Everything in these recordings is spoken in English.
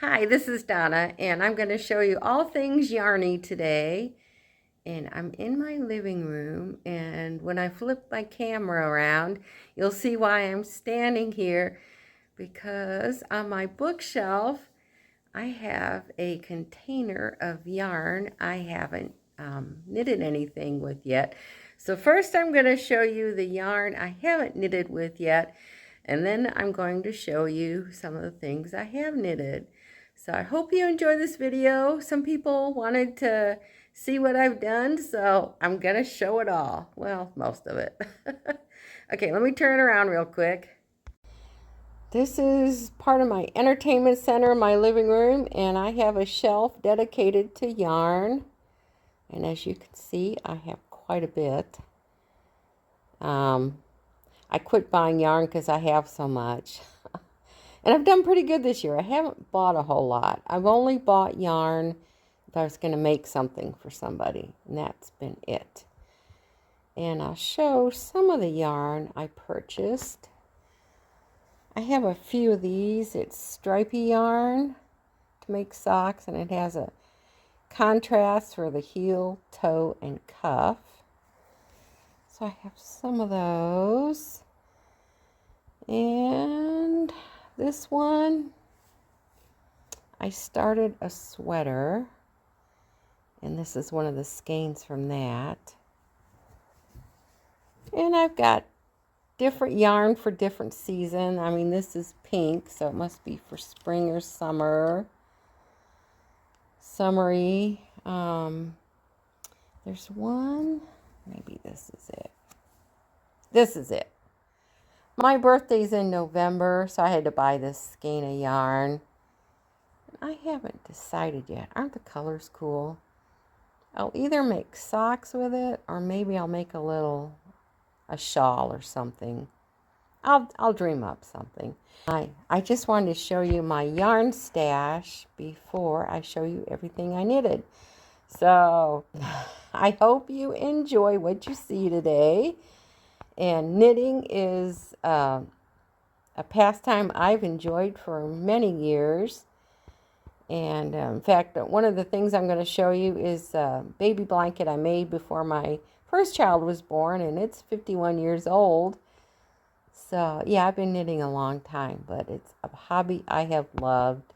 Hi, this is Donna, and I'm going to show you all things yarny today. And I'm in my living room, and when I flip my camera around, you'll see why I'm standing here, because on my bookshelf, I have a container of yarn I haven't knitted anything with yet. So first I'm going to show you the yarn I haven't knitted with yet, and then I'm going to show you some of the things I have knitted. So I hope you enjoy this video. Some people wanted to see what I've done, so I'm going to show it all. Well, most of it. Okay, let me turn it around real quick. This is part of my entertainment center, my living room, and I have a shelf dedicated to yarn. And as you can see, I have quite a bit. I quit buying yarn because I have so much. And I've done pretty good this year. I haven't bought a whole lot. I've only bought yarn if I was going to make something for somebody, and that's been it. And I'll show some of the yarn I purchased. I have a few of these. It's stripy yarn to make socks, and it has a contrast for the heel, toe, and cuff. So I have some of those. And this one, I started a sweater, and this is one of the skeins from that. And I've got different yarn for different season. I mean, this is pink, so it must be for spring or summer. Summery. There's one, maybe this is it. This is it. My birthday's in November, so I had to buy this skein of yarn. I haven't decided yet. Aren't the colors cool? I'll either make socks with it, or maybe I'll make a shawl or something. I'll dream up something. I just wanted to show you my yarn stash before I show you everything I knitted. So I hope you enjoy what you see today. And knitting is a pastime I've enjoyed for many years. And in fact, one of the things I'm going to show you is a baby blanket I made before my first child was born, and it's 51 years old. So yeah, I've been knitting a long time, but it's a hobby I have loved.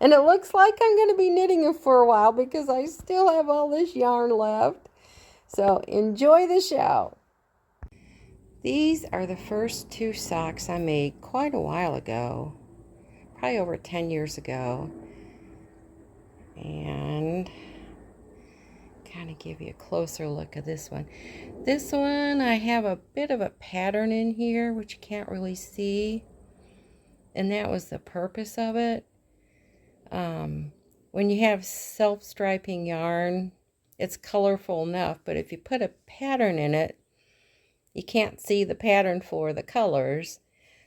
And it looks like I'm going to be knitting it for a while because I still have all this yarn left. So enjoy the show. These are the first two socks I made quite a while ago, probably over 10 years ago. And kind of give you a closer look at this one. This one, I have a bit of a pattern in here, which you can't really see. And that was the purpose of it. When you have self-striping yarn, it's colorful enough, but if you put a pattern in it, you can't see the pattern for the colors.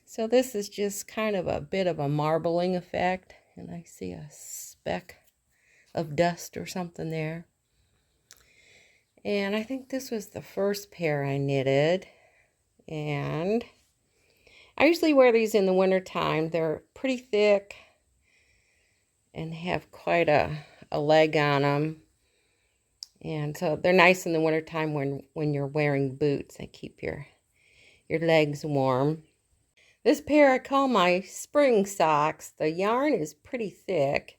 So this is just kind of a bit of a marbling effect. And I see a speck of dust or something there. And I think this was the first pair I knitted. And I usually wear these in the winter time. They're pretty thick and have quite a leg on them. And so they're nice in the wintertime when you're wearing boots. They keep your legs warm. This pair I call my spring socks. The yarn is pretty thick.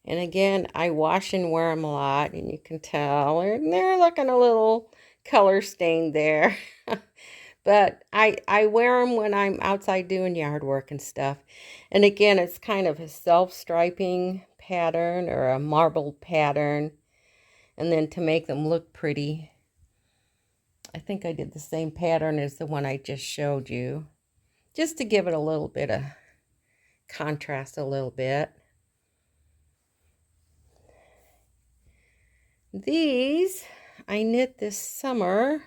And again, I wash and wear them a lot, and you can tell they're looking a little color stained there. But I wear them when I'm outside doing yard work and stuff. And again, it's kind of a self-striping pattern or a marbled pattern. And then to make them look pretty, I think I did the same pattern as the one I just showed you, just to give it a little bit of contrast a little bit. These I knit this summer.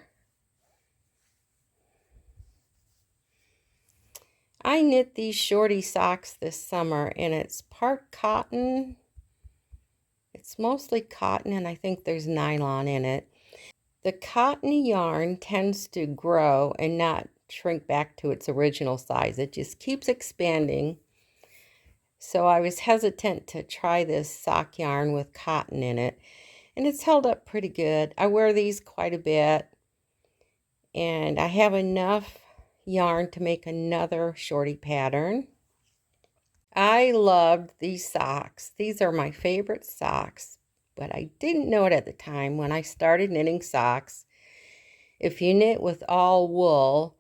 I knit these shorty socks this summer, and it's part cotton. It's mostly cotton, and I think there's nylon in it. The cotton yarn tends to grow and not shrink back to its original size. It just keeps expanding. So I was hesitant to try this sock yarn with cotton in it. And it's held up pretty good. I wear these quite a bit. And I have enough yarn to make another shorty pattern. I loved these socks. These are my favorite socks. But I didn't know it at the time when I started knitting socks. If you knit with all wool,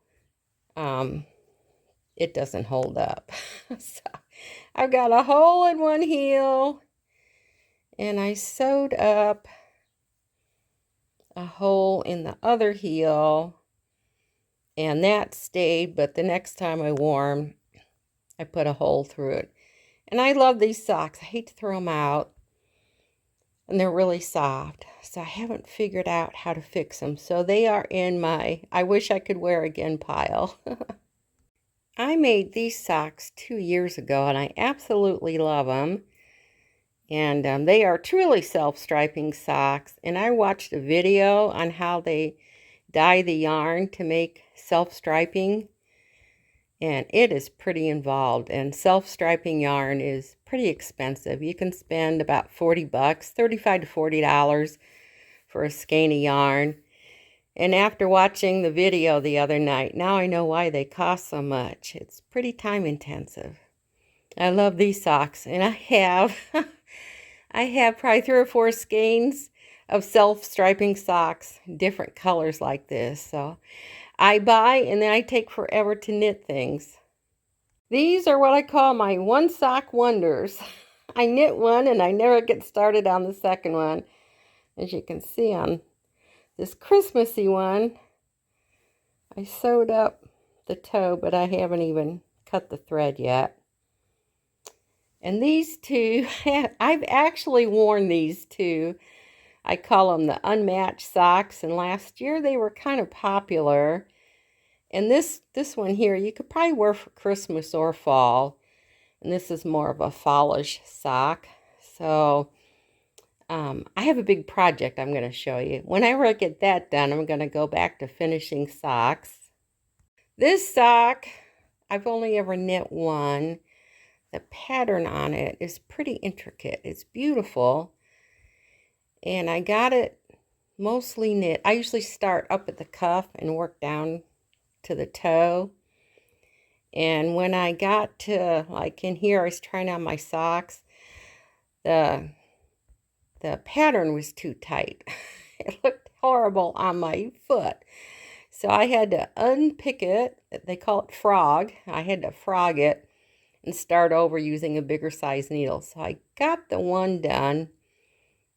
it doesn't hold up. So I've got a hole in one heel, and I sewed up a hole in the other heel, and that stayed, but the next time I wore them, I put a hole through it. And I love these socks. I hate to throw them out, and they're really soft, so I haven't figured out how to fix them. So they are in my I wish I could wear again pile. I made these socks 2 years ago, and I absolutely love them. And they are truly self-striping socks. And I watched a video on how they dye the yarn to make self-striping. And it is pretty involved. And self-striping yarn is pretty expensive. You can spend about 40 bucks, $35 to $40 for a skein of yarn. And after watching the video the other night, now I know why they cost so much. It's pretty time intensive. I love these socks, and I have I have probably 3 or 4 skeins of self-striping socks, different colors like this. So I buy and then I take forever to knit things. These are what I call my one sock wonders. I knit one and I never get started on the second one. As you can see on this Christmassy one, I sewed up the toe, but I haven't even cut the thread yet. And these two, I've actually worn these two. I call them the unmatched socks, and last year they were kind of popular. And this one here, you could probably wear for Christmas or fall. And this is more of a fallish sock. So I have a big project I'm going to show you. Whenever I get that done, I'm going to go back to finishing socks. This sock, I've only ever knit one. The pattern on it is pretty intricate. It's beautiful. And I got it mostly knit. I usually start up at the cuff and work down to the toe. And when I got to, like in here, I was trying on my socks. The pattern was too tight. It looked horrible on my foot. So I had to unpick it. They call it frog. I had to frog it and start over using a bigger size needle. So I got the one done,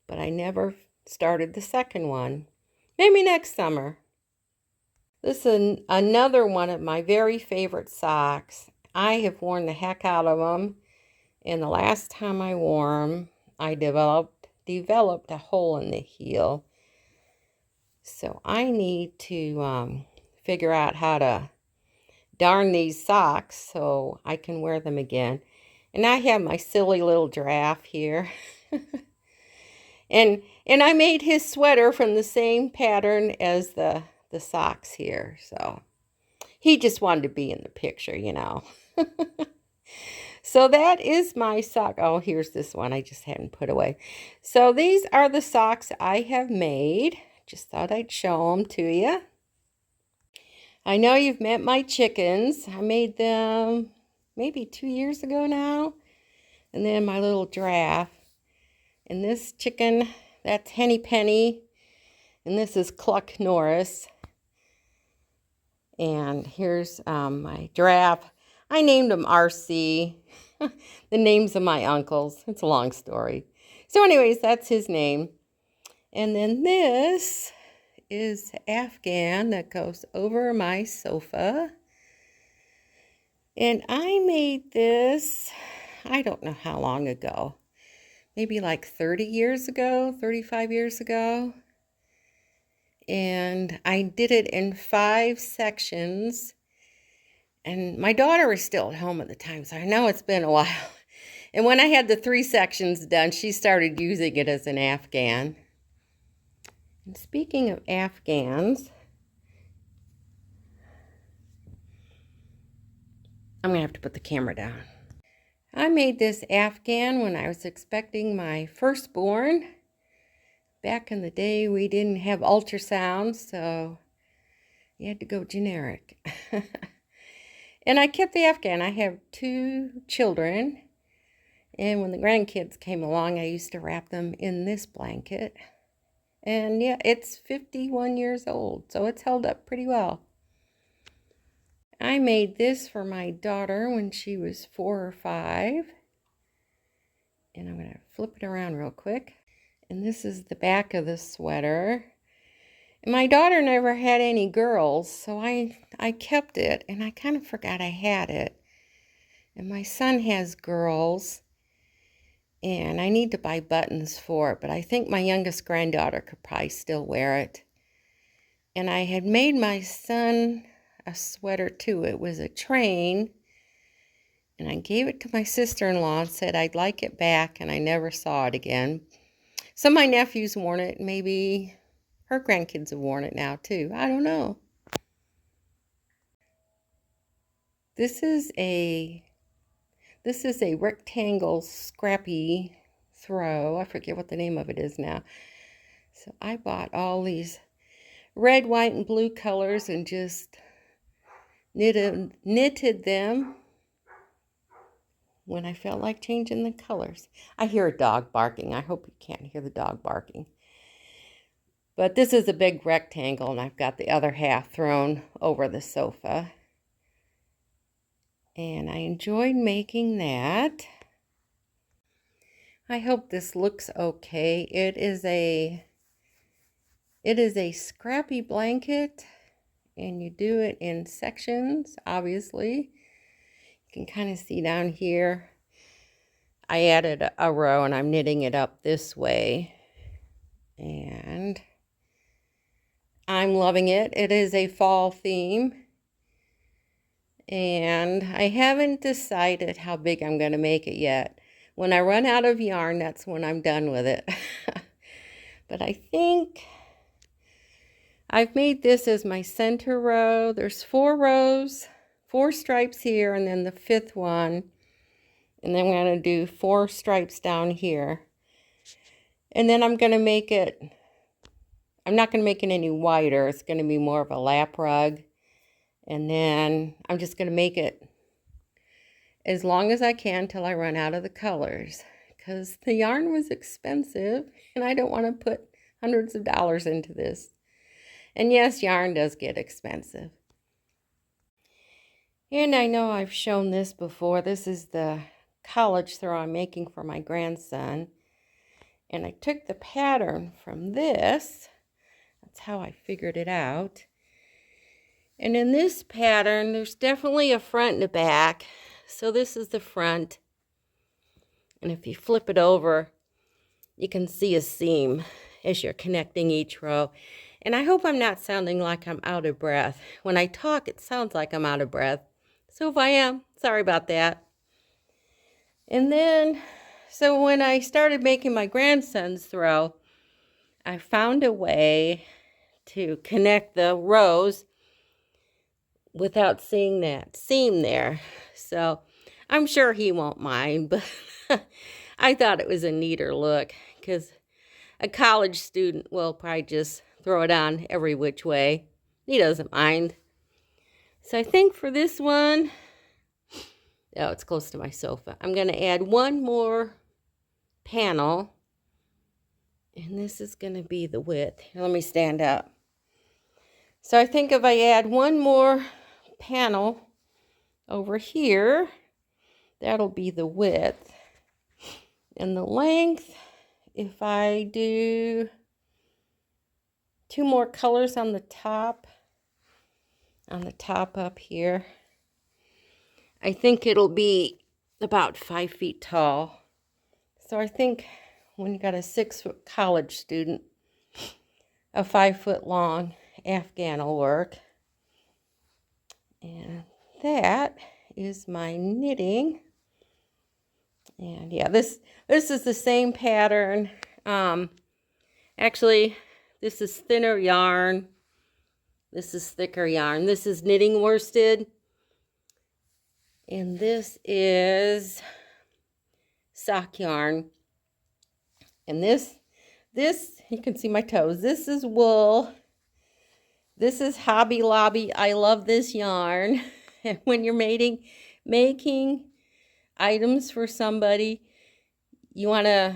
but I never started the second one. Maybe next summer. This is another one of my very favorite socks. I have worn the heck out of them. And the last time I wore them, I developed a hole in the heel. So I need to figure out how to darn these socks so I can wear them again. And I have my silly little giraffe here. and I made his sweater from the same pattern as the socks here. So he just wanted to be in the picture, you know. So that is my sock. Oh, here's this one I just hadn't put away. So these are the socks I have made. Just thought I'd show them to you. I know you've met my chickens. I made them maybe 2 years ago now. And then my little giraffe. And this chicken, that's Henny Penny. And this is Cluck Norris. And here's my giraffe. I named him RC. The names of my uncles. It's a long story. So anyways, that's his name. And then this is the Afghan that goes over my sofa. And I made this, I don't know how long ago. Maybe like 30 years ago, 35 years ago. And I did it in 5 sections. And my daughter was still at home at the time, so I know it's been a while. And when I had the 3 sections done, she started using it as an Afghan. And speaking of Afghans, I'm going to have to put the camera down. I made this Afghan when I was expecting my firstborn. Back in the day, we didn't have ultrasounds, so you had to go generic. And I kept the Afghan. I have 2 children. And when the grandkids came along, I used to wrap them in this blanket. And yeah, it's 51 years old, so it's held up pretty well. I made this for my daughter when she was 4 or 5. And I'm going to flip it around real quick. And this is the back of the sweater. And my daughter never had any girls, so I kept it, and I kind of forgot I had it. And my son has girls, and I need to buy buttons for it, but I think my youngest granddaughter could probably still wear it. And I had made my son a sweater too. It was a train, and I gave it to my sister-in-law and said I'd like it back, and I never saw it again. Some of my nephews worn it. Maybe her grandkids have worn it now too. I don't know. This is a rectangle scrappy throw. I forget what the name of it is now. So I bought all these red, white, and blue colors and just knitted them when I felt like changing the colors. I hear a dog barking. I hope you can't hear the dog barking. But this is a big rectangle, and I've got the other half thrown over the sofa. And I enjoyed making that. I hope this looks okay. It is a scrappy blanket, and you do it in sections, obviously. You can kind of see down here. I added a row, and I'm knitting it up this way. And I'm loving it. It is a fall theme. And I haven't decided how big I'm going to make it yet. When I run out of yarn, that's when I'm done with it. But I think I've made this as my center row. There's 4 rows, 4 stripes here, and then the 5th one. And then I'm going to do 4 stripes down here. And then I'm going to make it, I'm not going to make it any wider. It's going to be more of a lap rug. And then I'm just going to make it as long as I can till I run out of the colors. Because the yarn was expensive, and I don't want to put hundreds of dollars into this. And yes, yarn does get expensive. And I know I've shown this before. This is the college throw I'm making for my grandson. And I took the pattern from this. That's how I figured it out. And in this pattern, there's definitely a front and a back. So this is the front. And if you flip it over, you can see a seam as you're connecting each row. And I hope I'm not sounding like I'm out of breath. When I talk, it sounds like I'm out of breath. So if I am, sorry about that. And then, so when I started making my grandson's throw, I found a way to connect the rows without seeing that seam there. So I'm sure he won't mind, but I thought it was a neater look because a college student will probably just throw it on every which way. He doesn't mind. So I think for this one, oh, it's close to my sofa. I'm going to add one more panel, and this is going to be the width. Here, let me stand up. So I think if I add one more panel over here, that'll be the width. And the length, if I do 2 more colors on the top up here, I think it'll be about 5 feet tall. So I think when you got a 6-foot college student, a 5-foot long Afghan will work. And that is my knitting. And yeah, this is the same pattern. Actually, this is thinner yarn. This is thicker yarn. This is knitting worsted. And this is sock yarn. And this, you can see my toes. This is wool. This is Hobby Lobby. I love this yarn. And when you're making items for somebody, you want to,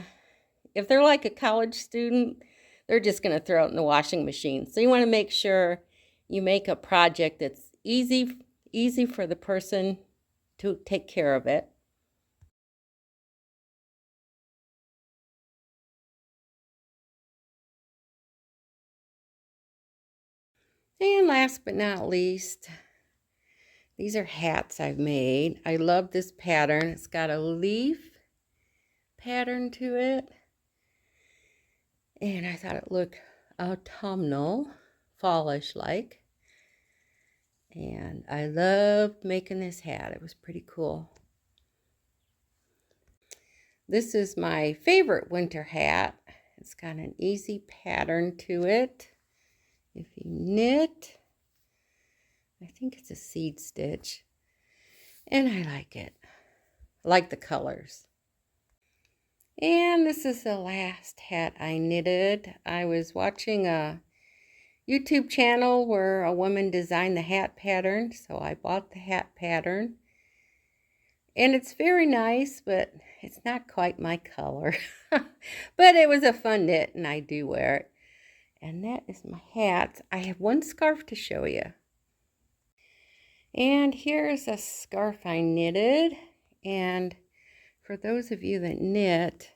if they're like a college student, they're just going to throw it in the washing machine. So you want to make sure you make a project that's easy for the person to take care of it. And last but not least, these are hats I've made. I love this pattern. It's got a leaf pattern to it. And I thought it looked autumnal, fallish like. And I loved making this hat. It was pretty cool. This is my favorite winter hat. It's got an easy pattern to it. If you knit, I think it's a seed stitch. And I like it. I like the colors. And this is the last hat I knitted. I was watching a YouTube channel where a woman designed the hat pattern, so I bought the hat pattern. And it's very nice, but it's not quite my color. But it was a fun knit, and I do wear it. And that is my hat. I have one scarf to show you. And here's a scarf I knitted. And for those of you that knit,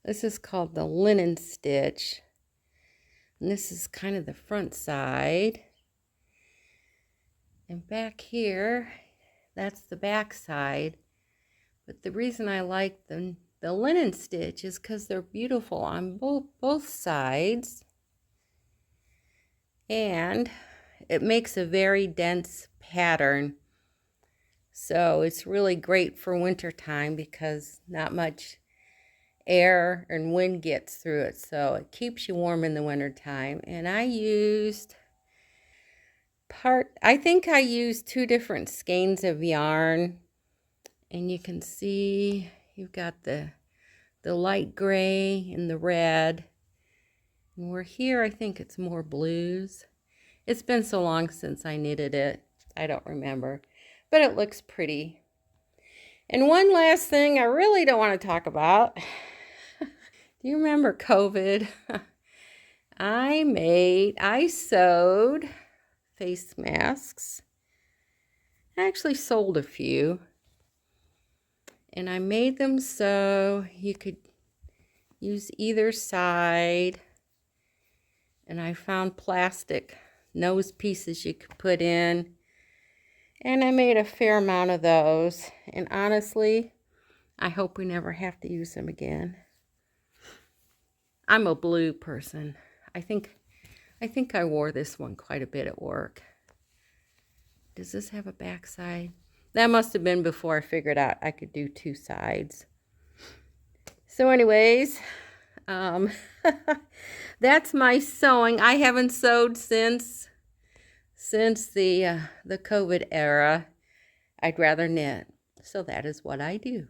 this is called the linen stitch. And this is kind of the front side. And back here, that's the back side. But the reason I like the linen stitch is because they're beautiful on both sides. And it makes a very dense pattern. So it's really great for winter time because not much air and wind gets through it. So it keeps you warm in the winter time. And I used I think I used 2 different skeins of yarn. And you can see you've got the light gray and the red. And we're here, I think it's more blues. It's been so long since I knitted it. I don't remember. But it looks pretty. And one last thing I really don't want to talk about. Do you remember COVID? I sewed face masks. I actually sold a few. And I made them so you could use either side. And I found plastic nose pieces you could put in. And I made a fair amount of those. And honestly, I hope we never have to use them again. I'm a blue person. I think I wore this one quite a bit at work. Does this have a back side? That must have been before I figured out I could do 2 sides. So anyways, that's my sewing. I haven't sewed since the COVID era. I'd rather knit. So that is what I do.